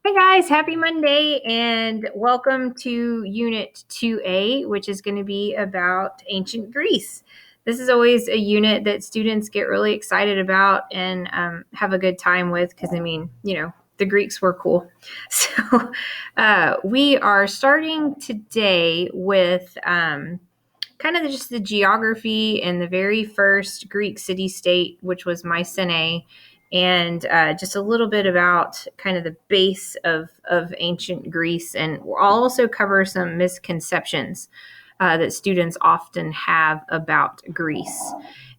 Hey guys, happy Monday and welcome to Unit 2A, which is going to be about ancient Greece. This is always a unit that students get really excited about and have a good time with because, the Greeks were cool. So, we are starting today with kind of just the geography and the very first Greek city state, which was Mycenae, and just a little bit about kind of the base of ancient Greece. And we'll also cover some misconceptions that students often have about Greece.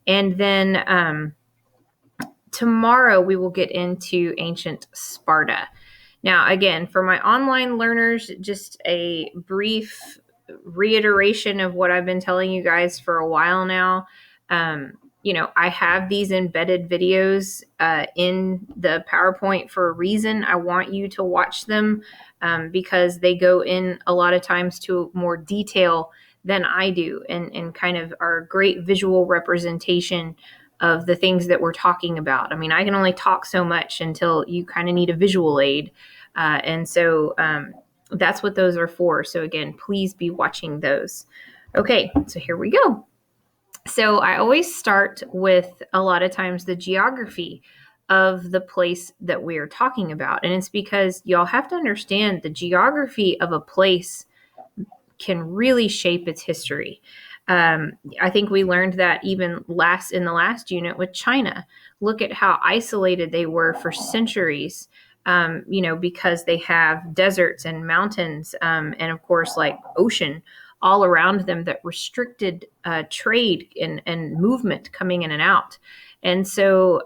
And then tomorrow we will get into ancient Sparta. Now, again, for my online learners, just a brief reiteration of what I've been telling you guys for a while now. I have these embedded videos in the PowerPoint for a reason. I want you to watch them because they go in a lot of times to more detail than I do and kind of are a great visual representation of the things that we're talking about. I mean, I can only talk so much until you kind of need a visual aid. And so that's what those are for. So, again, please be watching those. Okay, so here we go. So, I always start with a lot of times the geography of the place that we're talking about. And it's because y'all have to understand the geography of a place can really shape its history. I think we learned that even in the last unit with China. Look at how isolated they were for centuries. Because they have deserts and mountains, and of course, like ocean all around them that restricted trade and movement coming in and out. And so,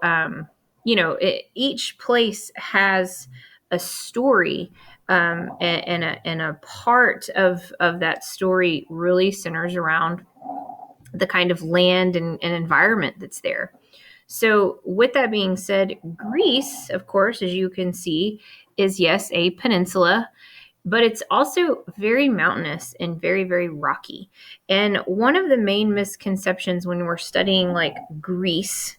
each place has a story, and a part of that story really centers around the kind of land and environment that's there. So, with that being said, Greece, of course, as you can see, is yes, a peninsula, but it's also very mountainous and very, very rocky. And one of the main misconceptions when we're studying like Greece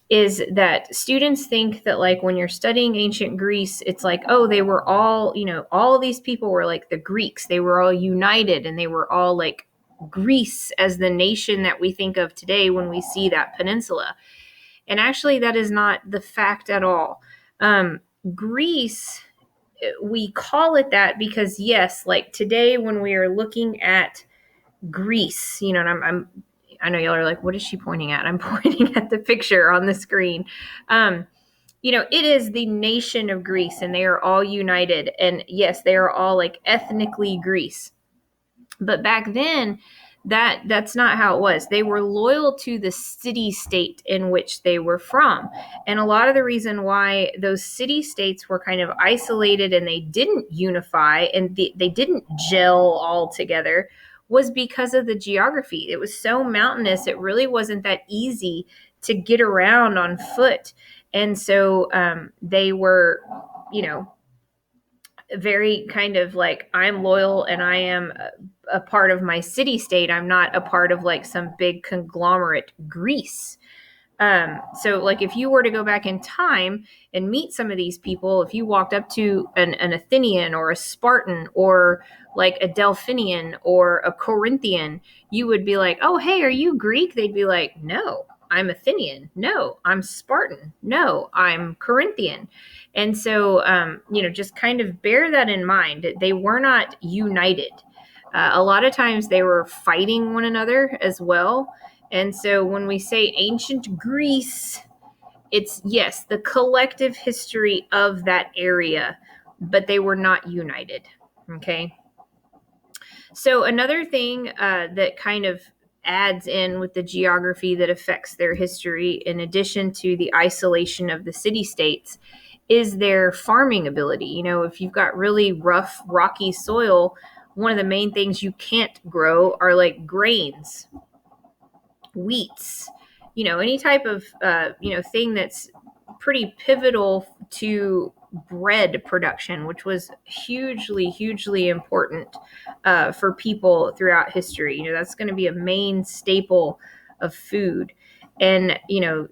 is that students think that like when you're studying ancient Greece, it's like, oh, they were all, all of these people were like the Greeks. They were all united and they were all like Greece as the nation that we think of today when we see that peninsula. And actually, that is not the fact at all. Greece, we call it that because, yes, like today when we are looking at Greece, and I know y'all are like, what is she pointing at? I'm pointing at the picture on the screen. It is the nation of Greece and they are all united. And yes, they are all like ethnically Greece. But back then, that's not how it was. They were loyal to the city state in which they were from. And a lot of the reason why those city states were kind of isolated and they didn't unify and they didn't gel all together was because of the geography. It was so mountainous, it really wasn't that easy to get around on foot. And so they were, you know, very kind of like, I'm loyal and I am a part of my city state. I'm not a part of like some big conglomerate Greece. So like if you were to go back in time and meet some of these people, if you walked up to an Athenian or a Spartan or like a Delphinian or a Corinthian, you would be like, oh, hey, are you Greek? They'd be like, no, I'm Athenian. No, I'm Spartan. No, I'm Corinthian. And so, just kind of bear that in mind. They were not united. A lot of times they were fighting one another as well. And so when we say ancient Greece, it's, yes, the collective history of that area, but they were not united. Okay. So another thing that kind of adds in with the geography that affects their history, in addition to the isolation of the city states, is their farming ability. If you've got really rough, rocky soil, one of the main things you can't grow are like grains, wheats, any type of thing that's pretty pivotal to bread production, which was hugely important for people throughout history. That's going to be a main staple of food. And,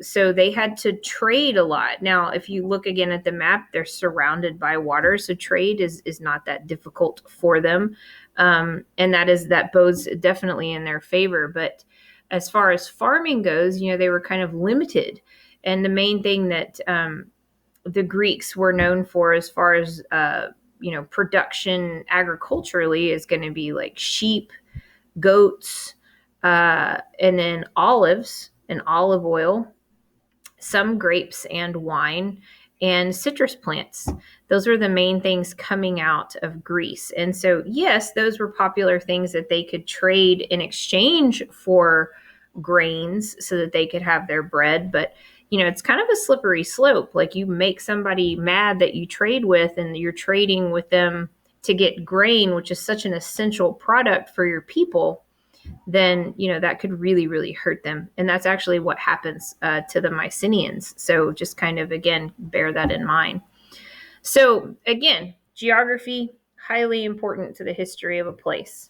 so they had to trade a lot. Now, if you look again at the map, they're surrounded by water. So trade is not that difficult for them. And that bodes definitely in their favor. But as far as farming goes, they were kind of limited. And the main thing that the Greeks were known for, as far as, production agriculturally, is going to be like sheep, goats, and then olives and olive oil, some grapes and wine, and citrus plants. Those were the main things coming out of Greece. And so, yes, those were popular things that they could trade in exchange for grains so that they could have their bread. But, it's kind of a slippery slope. Like, you make somebody mad that you trade with, and you're trading with them to get grain, which is such an essential product for your people, then that could really, really hurt them. And that's actually what happens to the Mycenaeans. So just kind of, again, bear that in mind. So again, geography, highly important to the history of a place.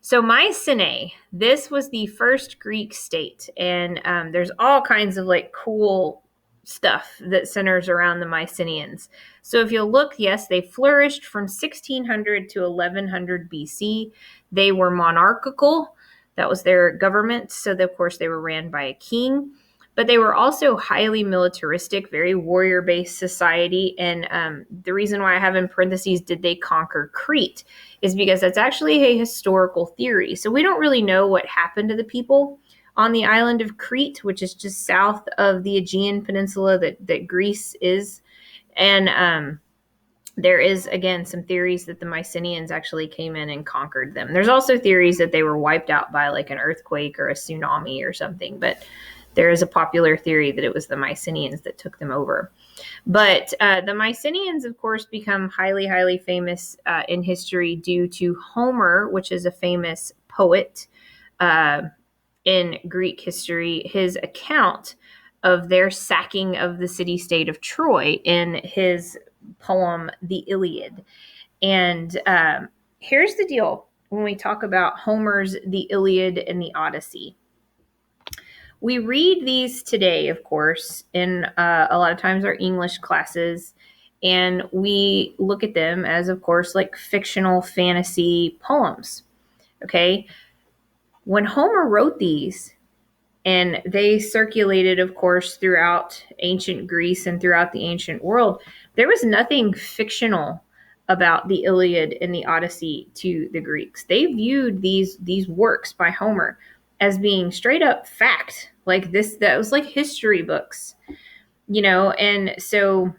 So Mycenae, this was the first Greek state, and there's all kinds of like cool stuff that centers around the Mycenaeans. So if you'll look, yes, they flourished from 1600 to 1100 BC. They were monarchical. That was their government. So of course they were ran by a king. But they were also highly militaristic, very warrior-based society. And the reason why I have in parentheses, did they conquer Crete, is because that's actually a historical theory. So we don't really know what happened to the people on the island of Crete, which is just south of the Aegean Peninsula that Greece is. And there is, again, some theories that the Mycenaeans actually came in and conquered them. There's also theories that they were wiped out by like an earthquake or a tsunami or something. But there is a popular theory that it was the Mycenaeans that took them over. But the Mycenaeans, of course, become highly, highly famous in history due to Homer, which is a famous poet in Greek history. His account of their sacking of the city-state of Troy in his poem, The Iliad. And here's the deal when we talk about Homer's The Iliad and the Odyssey. We read these today, of course, in a lot of times our English classes, and we look at them as, of course, like fictional fantasy poems. Okay? When Homer wrote these, and they circulated, of course, throughout ancient Greece and throughout the ancient world, there was nothing fictional about the Iliad and the Odyssey to the Greeks. They viewed these works by Homer as being straight up fact, like this, that was like history books, and so,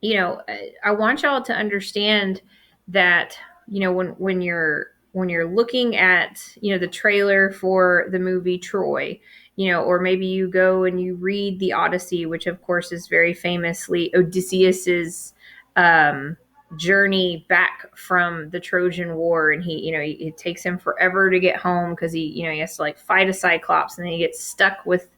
I want y'all to understand that, when you're looking at, the trailer for the movie Troy, or maybe you go and you read the Odyssey, which of course is very famously Odysseus's journey back from the Trojan War, and it takes him forever to get home because he has to like fight a Cyclops, and then he gets stuck with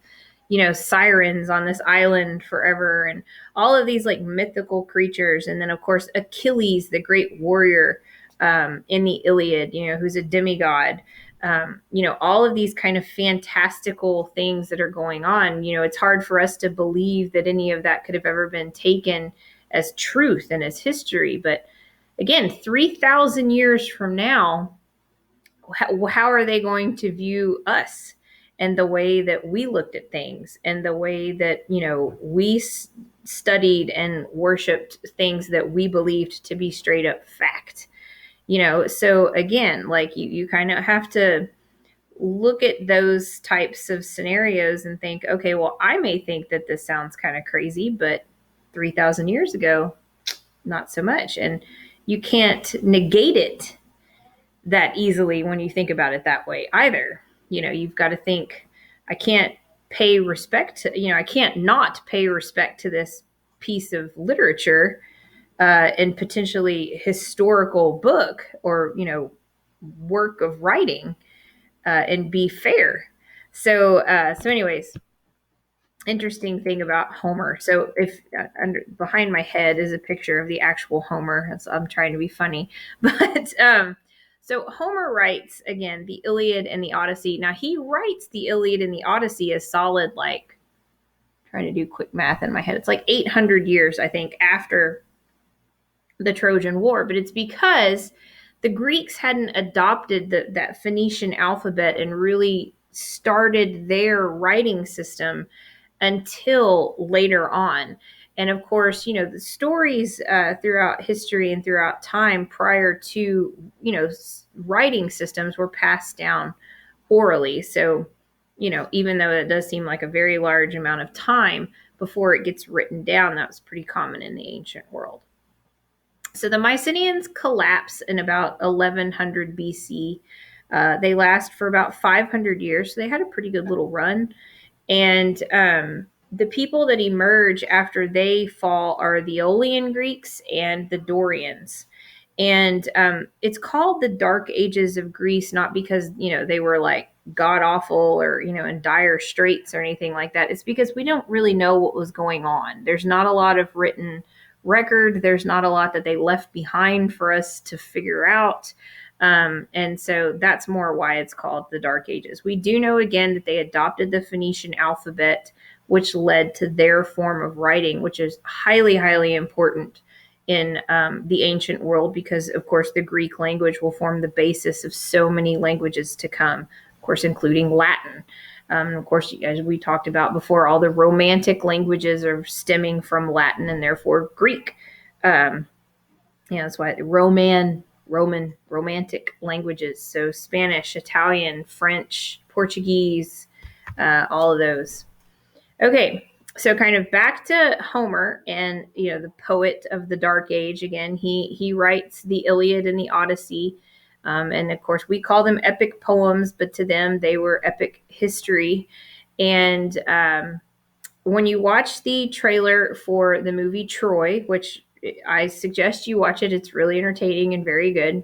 sirens on this island forever, and all of these like mythical creatures. And then of course Achilles, the great warrior in the Iliad, who's a demigod. All of these kind of fantastical things that are going on. It's hard for us to believe that any of that could have ever been taken as truth and as history. But again, 3,000 years from now, how are they going to view us and the way that we looked at things and the way that, we studied and worshiped things that we believed to be straight up fact? So again, like you kind of have to look at those types of scenarios and think, okay, well, I may think that this sounds kind of crazy, but 3,000 years ago, not so much. And you can't negate it that easily when you think about it that way either. You've got to think, I can't pay respect to, I can't not pay respect to this piece of literature and potentially historical book or, work of writing and be fair. So anyways, interesting thing about Homer. So if behind my head is a picture of the actual Homer. I'm trying to be funny, but So Homer writes, again, the Iliad and the Odyssey. Now, he writes the Iliad and the Odyssey as solid, like, trying to do quick math in my head. It's like 800 years, I think, after the Trojan War. But it's because the Greeks hadn't adopted that Phoenician alphabet and really started their writing system until later on. And of course, the stories throughout history and throughout time prior to, writing systems were passed down orally. So, even though it does seem like a very large amount of time before it gets written down, that was pretty common in the ancient world. So the Mycenaeans collapse in about 1100 BC. They last for about 500 years. So they had a pretty good little run. And the people that emerge after they fall are the Aeolian Greeks and the Dorians. And it's called the Dark Ages of Greece, not because, they were like god awful or, in dire straits or anything like that. It's because we don't really know what was going on. There's not a lot of written record. There's not a lot that they left behind for us to figure out. And so that's more why it's called the Dark Ages. We do know, again, that they adopted the Phoenician alphabet, which led to their form of writing, which is highly, highly important in the ancient world because, of course, the Greek language will form the basis of so many languages to come, of course, including Latin. Of course, as we talked about before, all the Romantic languages are stemming from Latin and therefore Greek. That's why Roman, Romantic languages. So Spanish, Italian, French, Portuguese, all of those. Okay, so kind of back to Homer and the poet of the Dark Age. Again, he writes the Iliad and the Odyssey, and of course we call them epic poems, but to them they were epic history. And when you watch the trailer for the movie Troy, which I suggest you watch it, it's really entertaining and very good.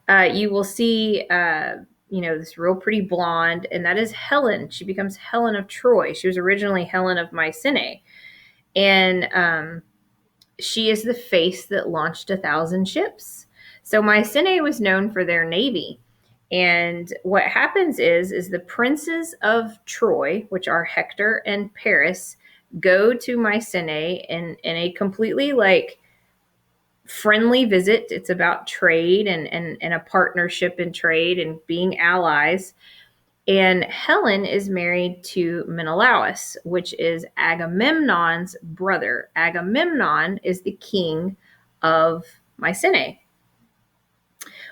You will see this real pretty blonde, and that is Helen. She becomes Helen of Troy. She was originally Helen of Mycenae. And she is the face that launched 1,000 ships. So Mycenae was known for their navy. And what happens is the princes of Troy, which are Hector and Paris, go to Mycenae in a completely friendly visit. It's about trade and a partnership in trade and being allies. And Helen is married to Menelaus, which is Agamemnon's brother. Agamemnon is the king of Mycenae.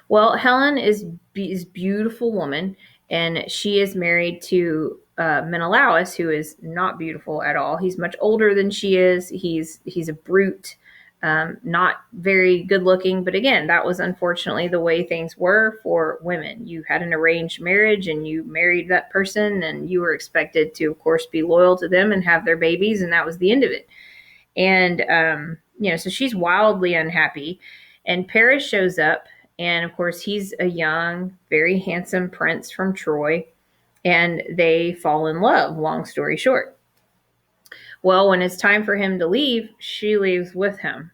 Well, Helen is beautiful woman, and she is married to Menelaus, who is not beautiful at all. He's much older than she is. He's a brute. Not very good looking, but again, that was unfortunately the way things were for women. You had an arranged marriage and you married that person, and you were expected to, of course, be loyal to them and have their babies, and that was the end of it. And, so she's wildly unhappy. And Paris shows up, and of course, he's a young, very handsome prince from Troy, and they fall in love, long story short. Well, when it's time for him to leave, she leaves with him.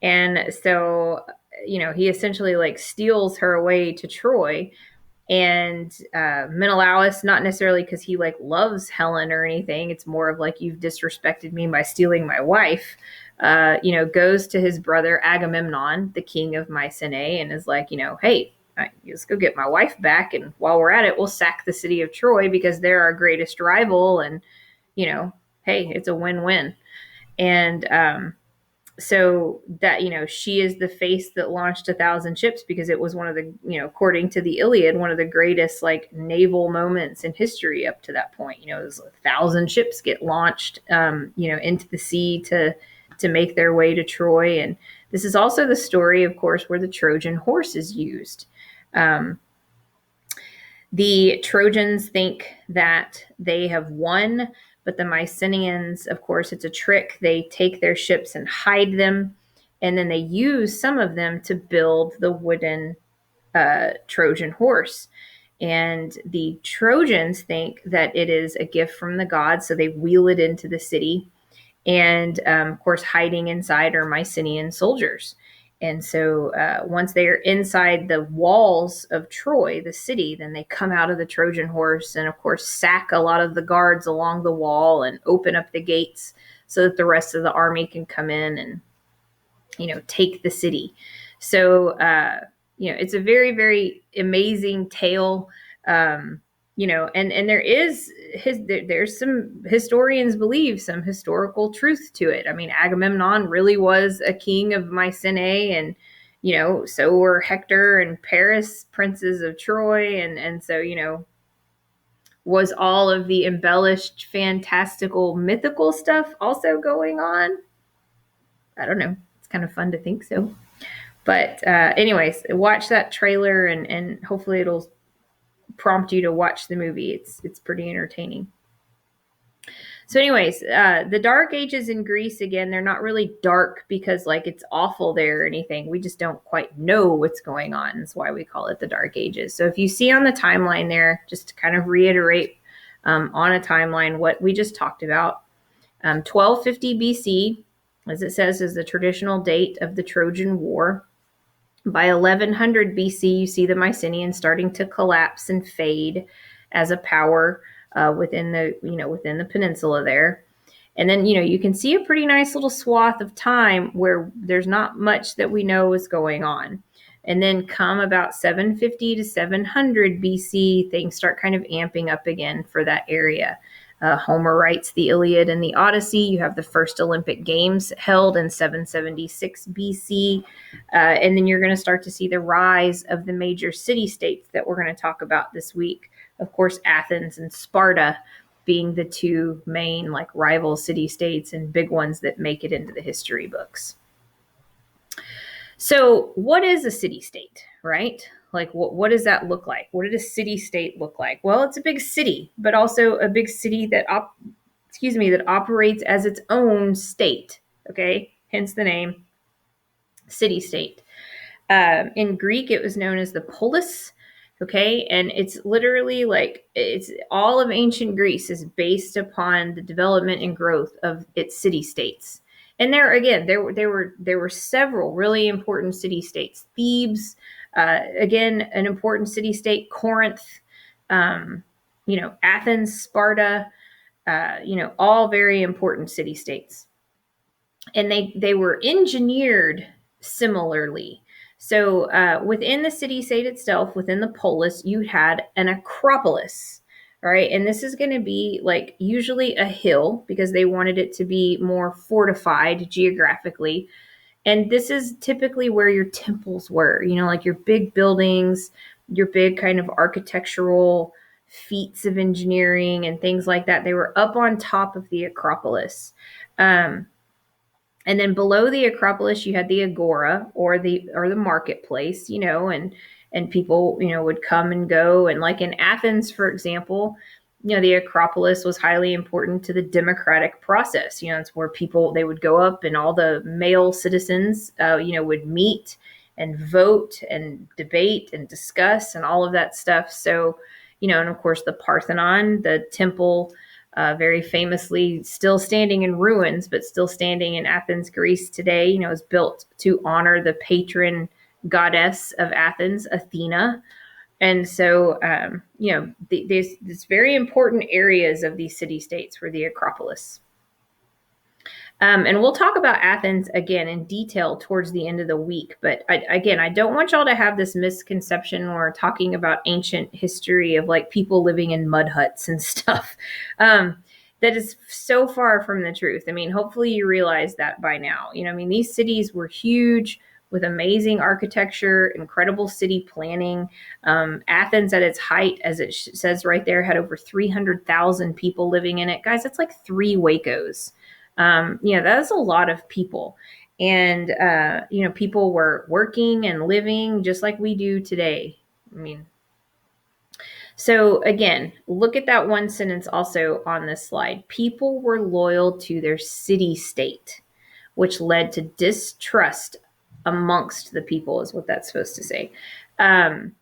And so, he essentially steals her away to Troy. And Menelaus, not necessarily because he loves Helen or anything, it's more of you've disrespected me by stealing my wife, goes to his brother Agamemnon, the king of Mycenae, and is hey, let's go get my wife back. And while we're at it, we'll sack the city of Troy because they're our greatest rival. And, hey, it's a win-win. And so that, she is the face that launched 1,000 ships because it was one of the, according to the Iliad, one of the greatest naval moments in history up to that point. It was 1,000 ships get launched, into the sea to make their way to Troy. And this is also the story, of course, where the Trojan horse is used. The Trojans think that they have won, but the Mycenaeans, of course, it's a trick. They take their ships and hide them, and then they use some of them to build the wooden Trojan horse. And the Trojans think that it is a gift from the gods, so they wheel it into the city. And, of course, hiding inside are Mycenaean soldiers. And so once they are inside the walls of Troy, the city, then they come out of the Trojan horse and, of course, sack a lot of the guards along the wall and open up the gates so that the rest of the army can come in and, take the city. So, it's a very, very amazing tale. And there's some historians believe some historical truth to it. I mean, Agamemnon really was a king of Mycenae, and so were Hector and Paris, princes of Troy, and so was all of the embellished, fantastical, mythical stuff also going on? I don't know. It's kind of fun to think so. But anyways, watch that trailer and hopefully it'll prompt you to watch the movie. It's pretty entertaining. So anyways, the Dark Ages in Greece, again, they're not really dark because like it's awful there or anything. We just don't quite know what's going on. That's why we call it the Dark Ages. So if you see on the timeline there, just to kind of reiterate on a timeline what we just talked about, 1250 BC, as it says, is the traditional date of the Trojan War. By 1100 BC, you see the Mycenaeans starting to collapse and fade as a power within the peninsula there. And then, you can see a pretty nice little swath of time where there's not much that we know is going on. And then come about 750 to 700 BC, things start kind of amping up again for that area. Homer writes the Iliad and the Odyssey. You have the first Olympic Games held in 776 BC. And then you're going to start to see the rise of the major city-states that we're going to talk about this week. Of course, Athens and Sparta being the two main like rival city-states and big ones that make it into the history books. So what is a city-state, right? Like, what does that look like? What did a city-state look like? Well, it's a big city, but also a big city that operates as its own state. Okay, hence the name city-state. In Greek, it was known as the polis. Okay, and it's literally like it's all of ancient Greece is based upon the development and growth of its city-states. And there were several really important city-states. Thebes, again, an important city-state. Corinth, Athens, Sparta, all very important city-states. And they were engineered similarly. So within the city-state itself, within the polis, you had an acropolis. All right. And this is going to be like usually a hill because they wanted it to be more fortified geographically. And this is typically where your temples were, like your big buildings, your big kind of architectural feats of engineering and things like that. They were up on top of the Acropolis. And then below the Acropolis, you had the Agora or the marketplace, and people, would come and go. And like in Athens, for example, the Acropolis was highly important to the democratic process. It's where they would go up and all the male citizens, would meet and vote and debate and discuss and all of that stuff. So, and of course the Parthenon, the temple, very famously still standing in ruins, but still standing in Athens, Greece today, is built to honor the patron goddess of Athens, Athena. And so, there's very important areas of these city-states were the Acropolis. And we'll talk about Athens again in detail towards the end of the week. But I don't want y'all to have this misconception when we're talking about ancient history of like people living in mud huts and stuff. That is so far from the truth. I mean, hopefully you realize that by now. These cities were huge with amazing architecture, incredible city planning. Athens at its height, as it says right there, had over 300,000 people living in it. Guys, that's like 3 Wacos. That's a lot of people. And, people were working and living just like we do today. So again, look at that one sentence also on this slide. People were loyal to their city-state, which led to distrust amongst the people is what that's supposed to say. And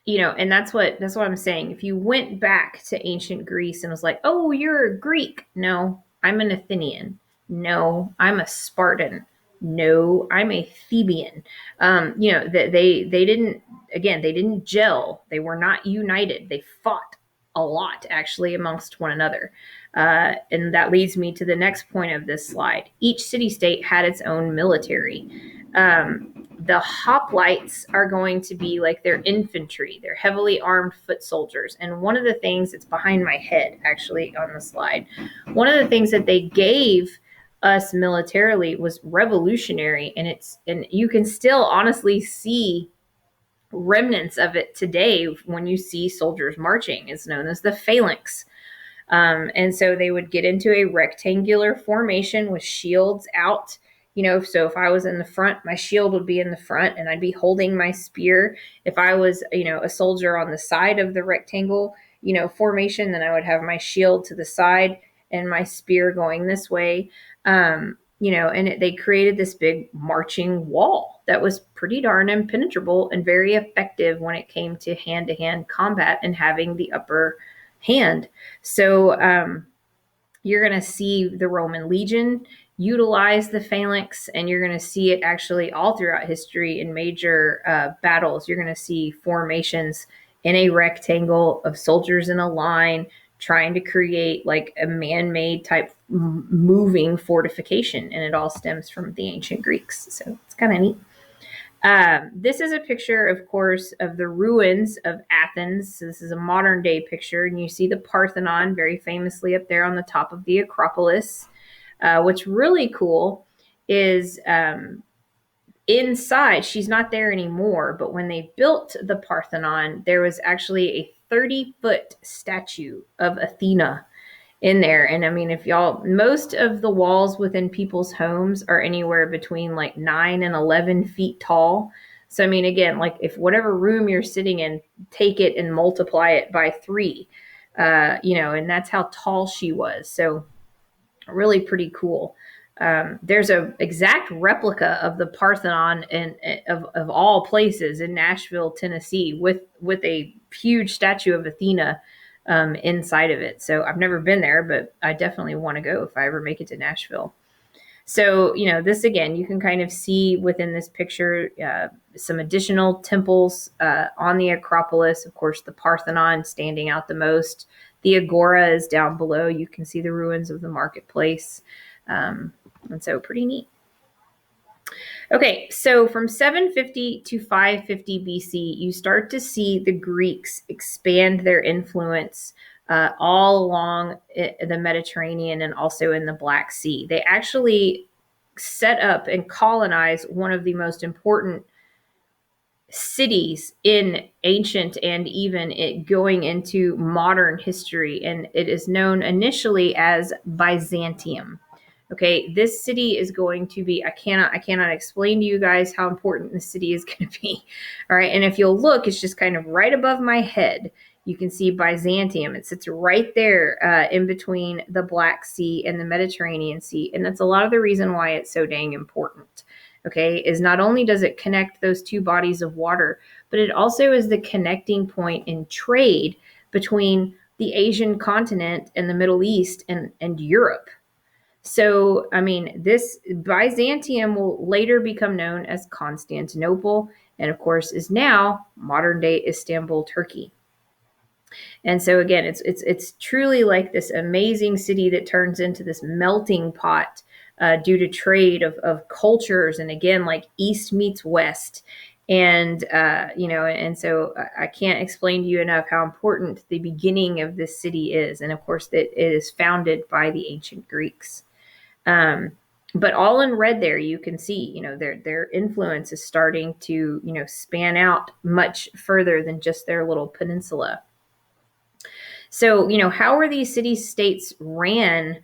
that's what I'm saying. If you went back to ancient Greece and was like, oh, you're a Greek. No, I'm an Athenian. No, I'm a Spartan. No, I'm a Theban. That they didn't, again, they didn't gel. They were not united. They fought a lot actually amongst one another. And that leads me to the next point of this slide. Each city state had its own military. The hoplites are going to be like their infantry. They're heavily armed foot soldiers. And one of the things that's behind my head, actually, on the slide, one of the things that they gave us militarily was revolutionary, and you can still honestly see remnants of it today when you see soldiers marching. It's known as the phalanx. And so they would get into a rectangular formation with shields out. So if I was in the front, my shield would be in the front and I'd be holding my spear. If I was, a soldier on the side of the rectangle, formation, then I would have my shield to the side and my spear going this way. They created this big marching wall that was pretty darn impenetrable and very effective when it came to hand combat and having the upper hand. So you're going to see the Roman legion utilize the phalanx, and you're going to see it actually all throughout history in major battles. You're going to see formations in a rectangle of soldiers in a line trying to create like a man-made type moving fortification, and it all stems from the ancient Greeks. So it's kind of neat. This is a picture, of course, of the ruins of Athens. So this is a modern day picture, and you see the Parthenon very famously up there on the top of the Acropolis. What's really cool is inside, she's not there anymore, but when they built the Parthenon, there was actually a 30-foot statue of Athena in there. And I mean, most of the walls within people's homes are anywhere between like 9 and 11 feet tall. So, I mean, again, like if whatever room you're sitting in, take it and multiply it by 3, and that's how tall she was. So really pretty cool. There's a exact replica of the Parthenon of all places in Nashville, Tennessee, with a huge statue of Athena inside of it. So I've never been there, but I definitely want to go if I ever make it to Nashville. So, this again, you can kind of see within this picture some additional temples on the Acropolis. Of course, the Parthenon standing out the most. The Agora is down below. You can see the ruins of the marketplace. And so pretty neat. Okay, so from 750 to 550 BC, you start to see the Greeks expand their influence all along the Mediterranean and also in the Black Sea. They actually set up and colonized one of the most important cities in ancient and even going into modern history, and it is known initially as Byzantium. Okay, this city is going to be, I cannot explain to you guys how important this city is going to be. All right, and if you'll look, it's just kind of right above my head. You can see Byzantium. It sits right there in between the Black Sea and the Mediterranean Sea, and that's a lot of the reason why it's so dang important. Okay, is not only does it connect those two bodies of water, but it also is the connecting point in trade between the Asian continent and the Middle East and Europe. So, I mean, this Byzantium will later become known as Constantinople, and of course is now modern day Istanbul, Turkey. And so again, it's truly like this amazing city that turns into this melting pot due to trade of cultures, and again, like East meets West. And and so I can't explain to you enough how important the beginning of this city is, and of course that it is founded by the ancient Greeks. But all in red there, you can see, their influence is starting to, span out much further than just their little peninsula. So, how are these city-states ran,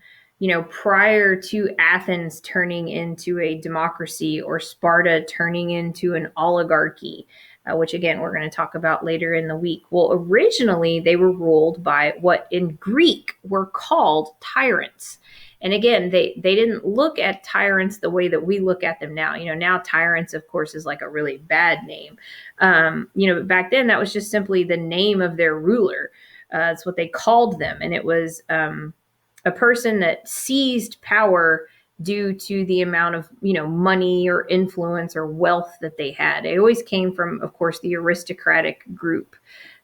prior to Athens turning into a democracy or Sparta turning into an oligarchy, which again, we're going to talk about later in the week. Well, originally they were ruled by what in Greek were called tyrants. And again, they didn't look at tyrants the way that we look at them now. Now tyrants, of course, is like a really bad name. But back then that was just simply the name of their ruler. It's what they called them. And it was a person that seized power due to the amount of, money or influence or wealth that they had. They always came from, of course, the aristocratic group.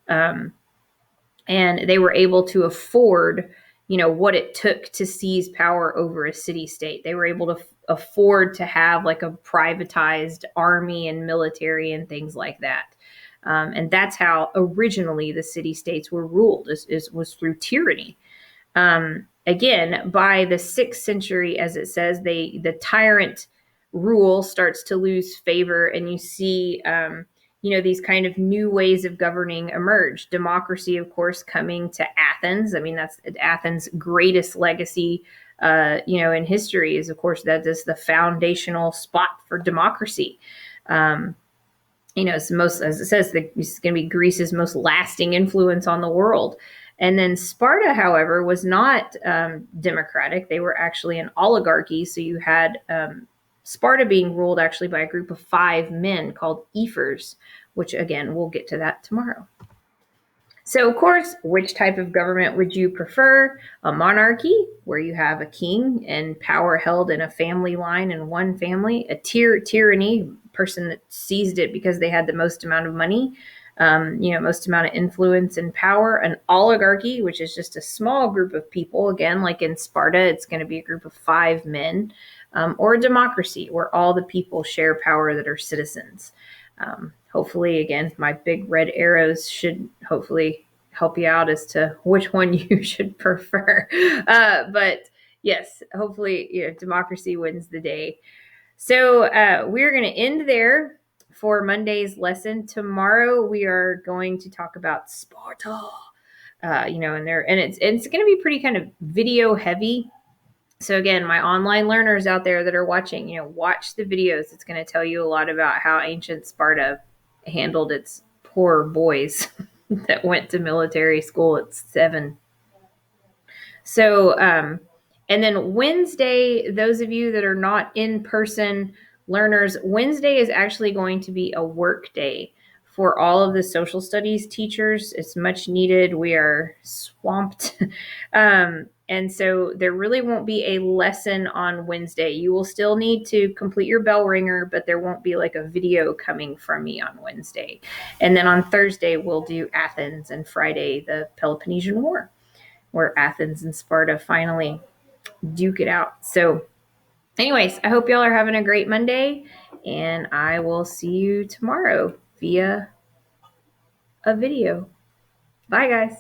Um, and they were able to afford, what it took to seize power over a city state. They were able to afford to have like a privatized army and military and things like that. And that's how originally the city states were ruled, was through tyranny. Again, by the 6th century, as it says, the tyrant rule starts to lose favor, and you see, these kind of new ways of governing emerge. Democracy, of course, coming to Athens. I mean, that's Athens' greatest legacy, in history is, of course, that is the foundational spot for democracy. It's most, as it says, it's going to be Greece's most lasting influence on the world. And then Sparta, however, was not democratic. They were actually an oligarchy. So you had Sparta being ruled actually by a group of 5 men called ephors, which, again, we'll get to that tomorrow. So, of course, which type of government would you prefer? A monarchy, where you have a king and power held in a family line in one family. A tyranny, person that seized it because they had the most amount of money, most amount of influence and power. An oligarchy, which is just a small group of people. Again, like in Sparta, it's going to be a group of 5 men. Or a democracy, where all the people share power that are citizens. Hopefully, again, my big red arrows should hopefully help you out as to which one you should prefer. But yes, hopefully, democracy wins the day. So we're going to end there for Monday's lesson. Tomorrow we are going to talk about Sparta. And it's going to be pretty kind of video heavy. So again, my online learners out there that are watching, watch the videos. It's going to tell you a lot about how ancient Sparta handled its poor boys that went to military school at 7. So, and then Wednesday, those of you that are not in-person learners, Wednesday is actually going to be a work day for all of the social studies teachers. It's much needed. We are swamped. And so there really won't be a lesson on Wednesday. You will still need to complete your bell ringer, but there won't be like a video coming from me on Wednesday. And then on Thursday, we'll do Athens, and Friday, the Peloponnesian War, where Athens and Sparta finally duke it out. So anyways, I hope y'all are having a great Monday, and I will see you tomorrow via a video. Bye, guys.